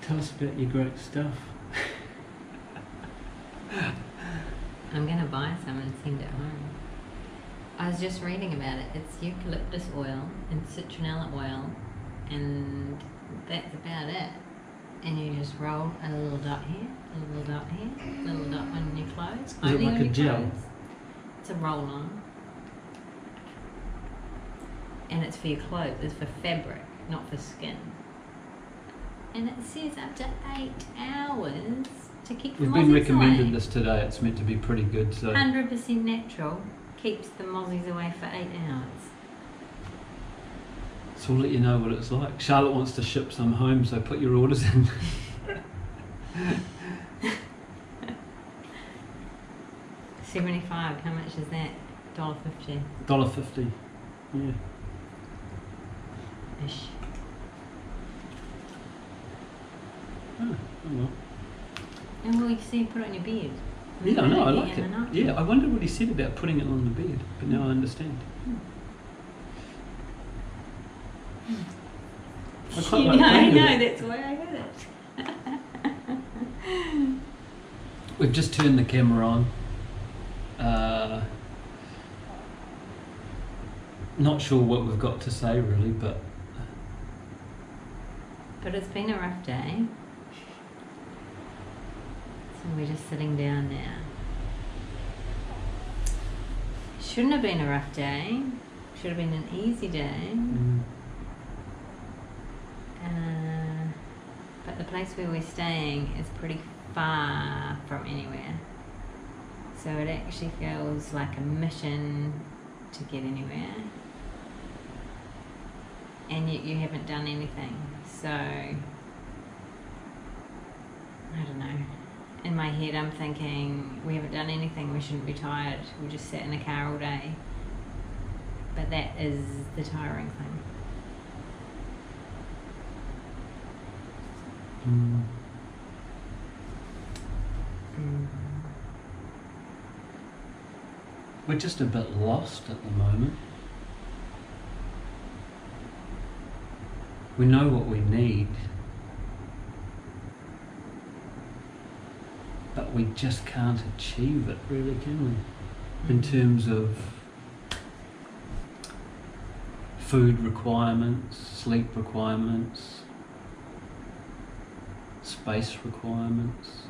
Tell us about your great stuff. I'm going to buy some and send it home. I was just reading about it. It's eucalyptus oil and citronella oil, and that's about it. And you just roll a little dot here, a little dot here, a little dot on your clothes. Is it like a gel? It's a roll-on. And it's for your clothes. It's for fabric, not for skin. And it says up to 8 hours to keep the We've mozzies been recommended away. this today. It's meant to be pretty good. So 100% natural, keeps the mozzies away for 8 hours. So we'll let you know what it's like. Charlotte wants to ship some home, so put your orders in. $75, how much is that? $1.50. $1.50. Yeah. Ish. Oh well. And well, you see, put it on your bed. Yeah, I know, I Yeah, like it. I know. Yeah, I wonder what he said about putting it on the bed, but now I understand. I quite like I playing with know, it. that's why I heard it. We've just turned the camera on. Not sure what we've got to say really, but But it's been a rough day. So we're just sitting down now. Shouldn't have been a rough day. Should have been an easy day. But the place where we're staying is pretty far from anywhere. So it actually feels like a mission to get anywhere. And yet you haven't done anything. So, I don't know. In my head I'm thinking, we haven't done anything, we shouldn't be tired. We just sat in a car all day. But that is the tiring thing. We're just a bit lost at the moment. We know what we need, but we just can't achieve it really, can we? In terms of food requirements, sleep requirements, space requirements.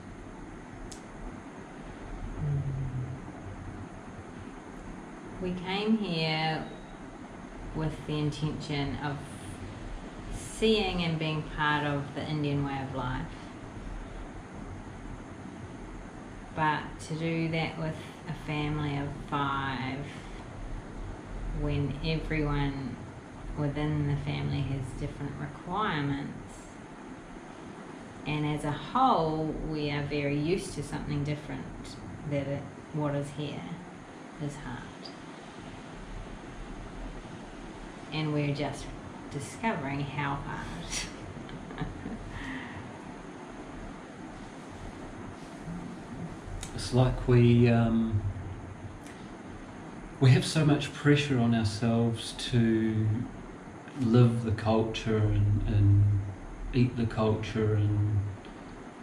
We came here with the intention of seeing and being part of the Indian way of life. But to do that with a family of 5, when everyone within the family has different requirements, and as a whole we are very used to something different, what is here is hard. And we're just discovering how hard. It's like we have so much pressure on ourselves to live the culture and eat the culture and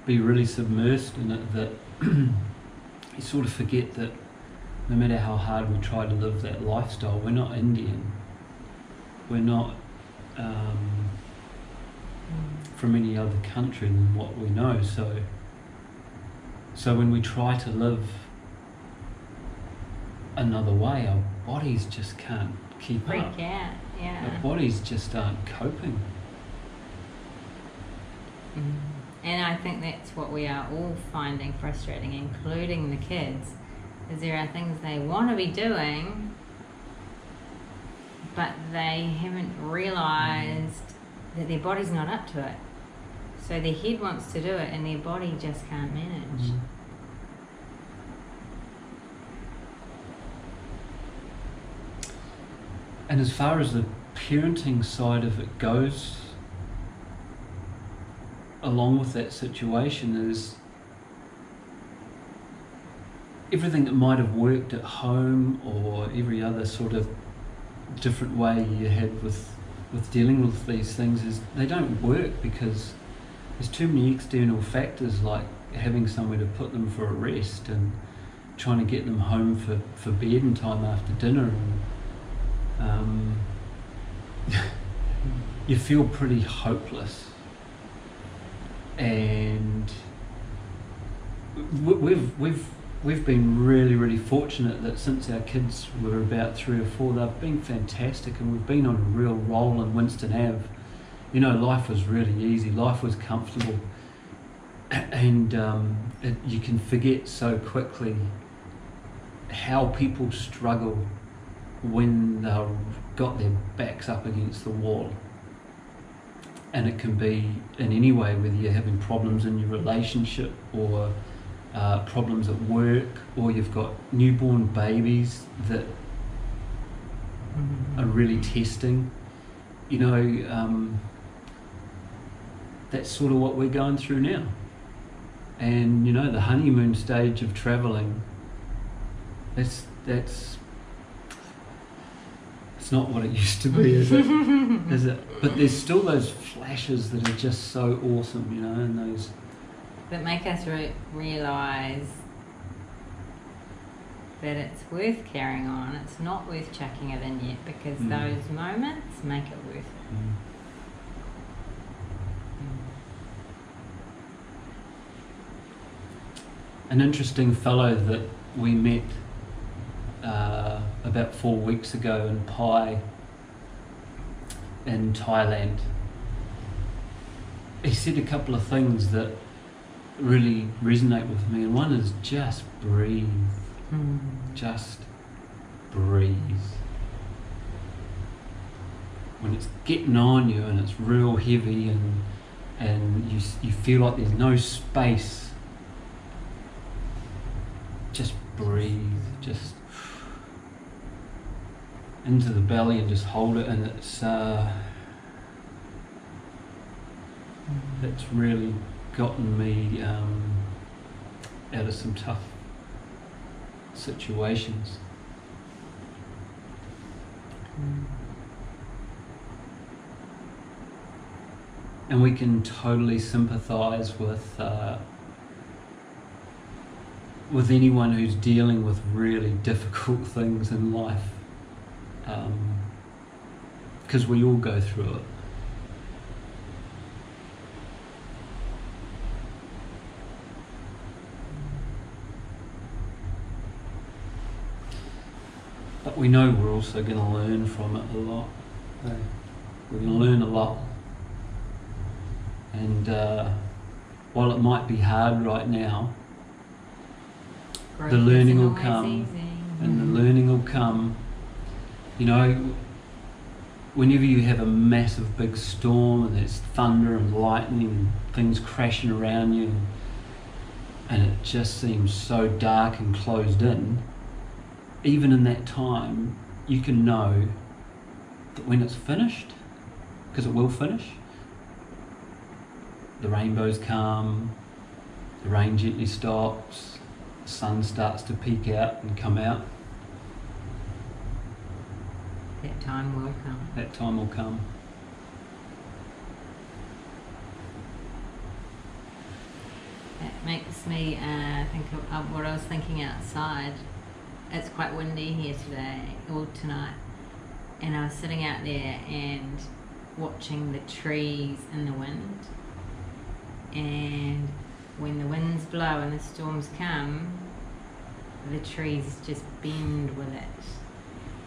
be really submersed in it that you sort of forget that no matter how hard we try to live that lifestyle, we're not Indian. We're not from any other country than what we know. So when we try to live another way, our bodies just can't keep Freak up. out, yeah. Our bodies just aren't coping. And I think that's what we are all finding frustrating, including the kids, is there are things they want to be doing, but they haven't realised that their body's not up to it. So their head wants to do it and their body just can't manage. And as far as the parenting side of it goes, along with that situation, is everything that might have worked at home or every other sort of different way you had with dealing with these things, is they don't work because there's too many external factors, like having somewhere to put them for a rest and trying to get them home for bed in time after dinner. And, you feel pretty hopeless. And we've been really fortunate that since our kids were about 3 or 4, they've been fantastic, and we've been on a real roll in Winston Ave. You know, life was really easy, life was comfortable, and you can forget so quickly how people struggle when they've got their backs up against the wall. And it can be in any way, whether you're having problems in your relationship, or problems at work, or you've got newborn babies that are really testing. You know, that's sort of what we're going through now. And you know, the honeymoon stage of travelling, that's it's not what it used to be, is it? Is it? But there's still those flashes that are just so awesome, you know, and those that make us realise that it's worth carrying on. It's not worth chucking it in yet, because those moments make it worth it. An interesting fellow that we met about 4 weeks ago in Pai in Thailand, he said a couple of things that really resonate with me, and one is just breathe. Just breathe. When it's getting on you and it's real heavy, and you feel like there's no space, just breathe, just into the belly and just hold it. And it's really gotten me out of some tough situations. And we can totally sympathise with anyone who's dealing with really difficult things in life, because we all go through it. But we know we're also going to learn from it a lot. We're going to learn a lot. And while it might be hard right now, the learning will come. And the learning will come. You know, whenever you have a massive big storm and there's thunder and lightning and things crashing around you, and it just seems so dark and closed in, even in that time, you can know that when it's finished, because it will finish, the rainbows come, the rain gently stops, the sun starts to peek out and come out. That time will come. That time will come. That makes me think of what I was thinking outside. It's quite windy here today, or tonight, and I was sitting out there and watching the trees in the wind. And when the winds blow and the storms come, the trees just bend with it.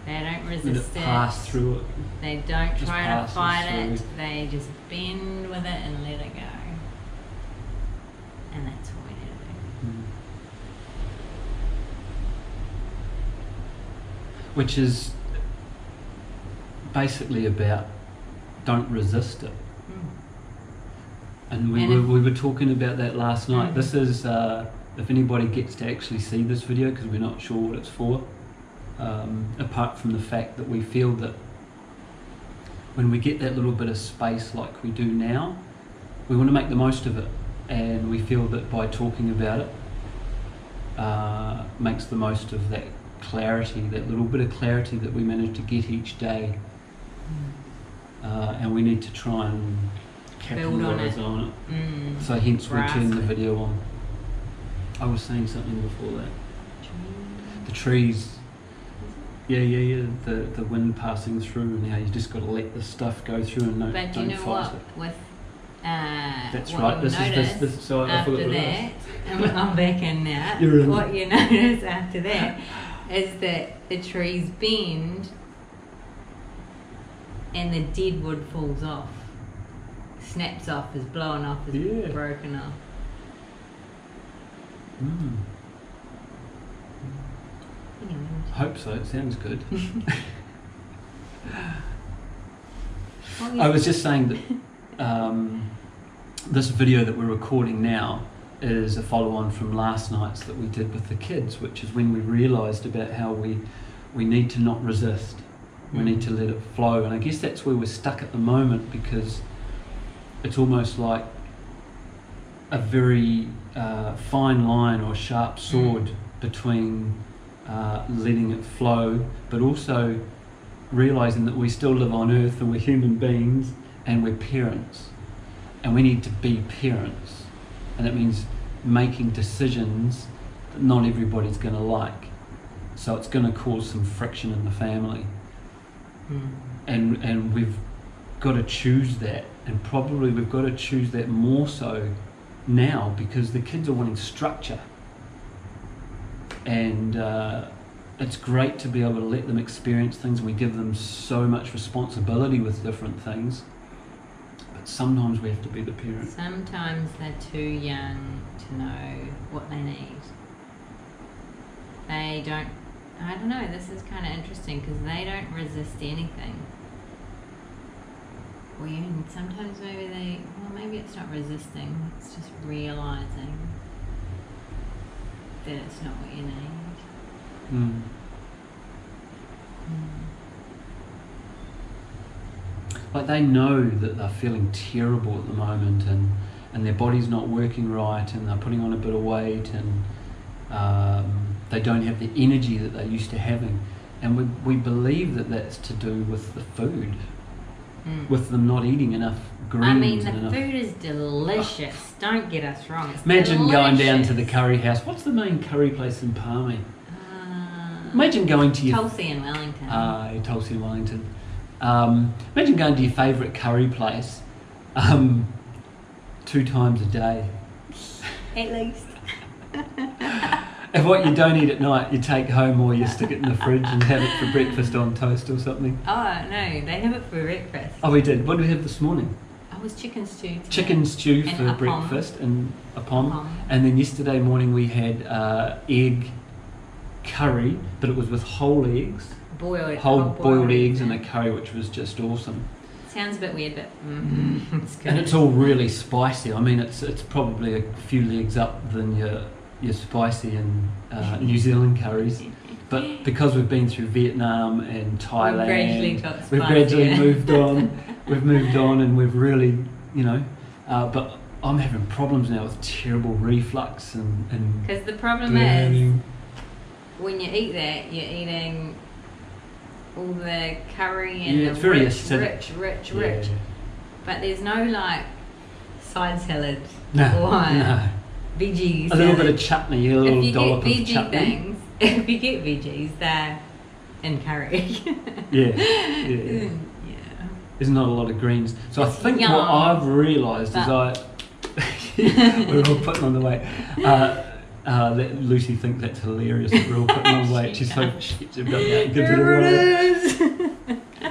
They don't resist it. Pass through it. They don't Just try to fight passes it. through. They just bend with it and let it go. And that's what we need to do. Which is basically about don't resist it. And we were talking about that last night. This is, if anybody gets to actually see this video, because we're not sure what it's for, apart from the fact that we feel that when we get that little bit of space like we do now, we want to make the most of it. And we feel that by talking about it, makes the most of that clarity, that little bit of clarity that we manage to get each day. And we need to try and capitalise on it. So hence we turned the video on. I was saying something before that. The trees. Yeah. The wind passing through, and how you just got to let the stuff go through and don't fight it. But you know what? With that's what right. This is so after that, and I'm back in now. What you notice after that is that the trees bend, and the dead wood falls off, snaps off, is blown off, is broken off. Anyway. Hope so. It sounds good. I was just saying that this video that we're recording now is a follow-on from last night's that we did with the kids, which is when we realised about how we need to not resist. We need to let it flow. And I guess that's where we're stuck at the moment, because it's almost like a very fine line or sharp sword between letting it flow, but also realising that we still live on earth and we're human beings and we're parents, and we need to be parents, and that means making decisions that not everybody's going to like, so it's going to cause some friction in the family. And we've got to choose that, and probably we've got to choose that more so now, because the kids are wanting structure, and it's great to be able to let them experience things. We give them so much responsibility with different things, but sometimes we have to be the parent. Sometimes they're too young to know what they need. They don't, I don't know, this is kind of interesting, because they don't resist anything. Well, sometimes maybe it's not resisting, it's just realising that it's not what you need. Like they know that they're feeling terrible at the moment, and their body's not working right, and they're putting on a bit of weight, and they don't have the energy that they're used to having, and we believe that that's to do with the food, with them not eating enough greens. I mean, the food is delicious. Don't get us wrong. It's imagine delicious. Going down to the curry house. What's the main curry place in Palmy? Imagine going to your Tulsi in Wellington. Tulsi in Wellington. Imagine going to your favourite curry place 2 times a day. At least. And what you don't eat at night, you take home, or you stick it in the fridge and have it for breakfast on toast or something. Oh, no, they have it for breakfast. Oh, we did. What did we have this morning? Oh, it was chicken stew today. Chicken stew and for breakfast, and a pom. And then yesterday morning we had egg curry, but it was with whole eggs. Whole boiled eggs and a curry, which was just awesome. Sounds a bit weird, but it's good. And it's all really spicy. I mean, it's probably a few legs up than your spicy and New Zealand curries, but because we've been through Vietnam and Thailand, we've gradually moved on. We've moved on, and we've really, but I'm having problems now with terrible reflux and because the problem burning. is when you eat that, you're eating all the curry and it's the very rich, acidic. rich. But there's no like side salad No. veggies. A little bit of chutney, a little dollop of chutney. Things, if you get veggies, they're in curry. Yeah. There's not a lot of greens. So I think what I've realised is we're all putting on the weight. That Lucy thinks that's hilarious that we're all putting on weight. She's so shit about that. Gives it away.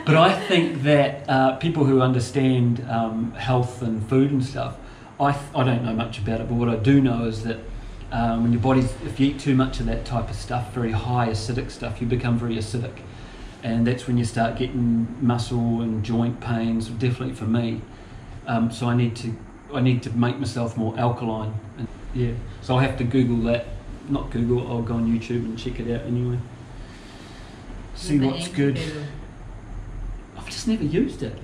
But I think that people who understand health and food and stuff, I don't know much about it, but what I do know is that when your body's, if you eat too much of that type of stuff, very high acidic stuff, you become very acidic, and that's when you start getting muscle and joint pains. Definitely for me. So I need to make myself more alkaline. And, so I'll have to Google that. Not Google. I'll go on YouTube and check it out anyway. See what's good. I've just never used it.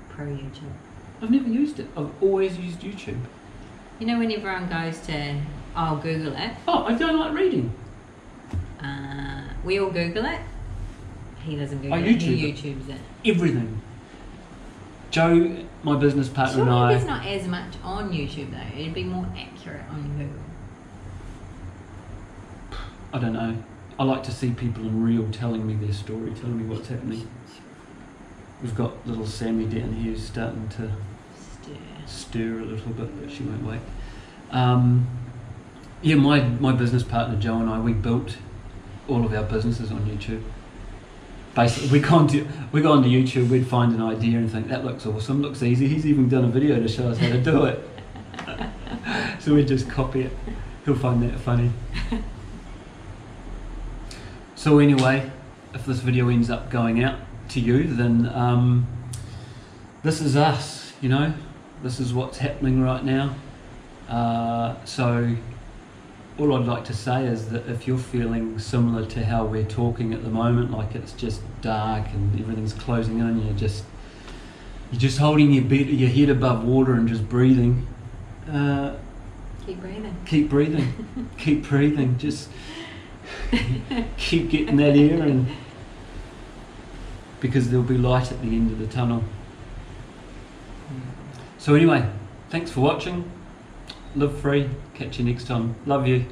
Pro YouTube. I've never used it. I've always used YouTube. You know when everyone goes to, I'll Google it. Oh, I don't like reading. We all Google it. He doesn't Google it. He YouTubes it. Everything. Joe, my business partner, and I. There's not as much on YouTube though. It'd be more accurate on Google. I don't know. I like to see people in real telling me their story, telling me what's happening. We've got little Sammy down here who's starting to stir a little bit, but she won't wait. Yeah, my business partner Joe and I, we built all of our businesses on YouTube. Basically, we go onto YouTube, we'd find an idea and think, that looks awesome, looks easy. He's even done a video to show us how to do it. So we'd just copy it. He'll find that funny. So anyway, if this video ends up going out to you, then this is us, you know. This is what's happening right now. So all I'd like to say is that if you're feeling similar to how we're talking at the moment, like it's just dark and everything's closing in, and you're just holding your head above water and just breathing. Keep breathing. Keep breathing. Keep breathing. Just keep getting that air in, because there'll be light at the end of the tunnel. So anyway, thanks for watching. Live free. Catch you next time. Love you.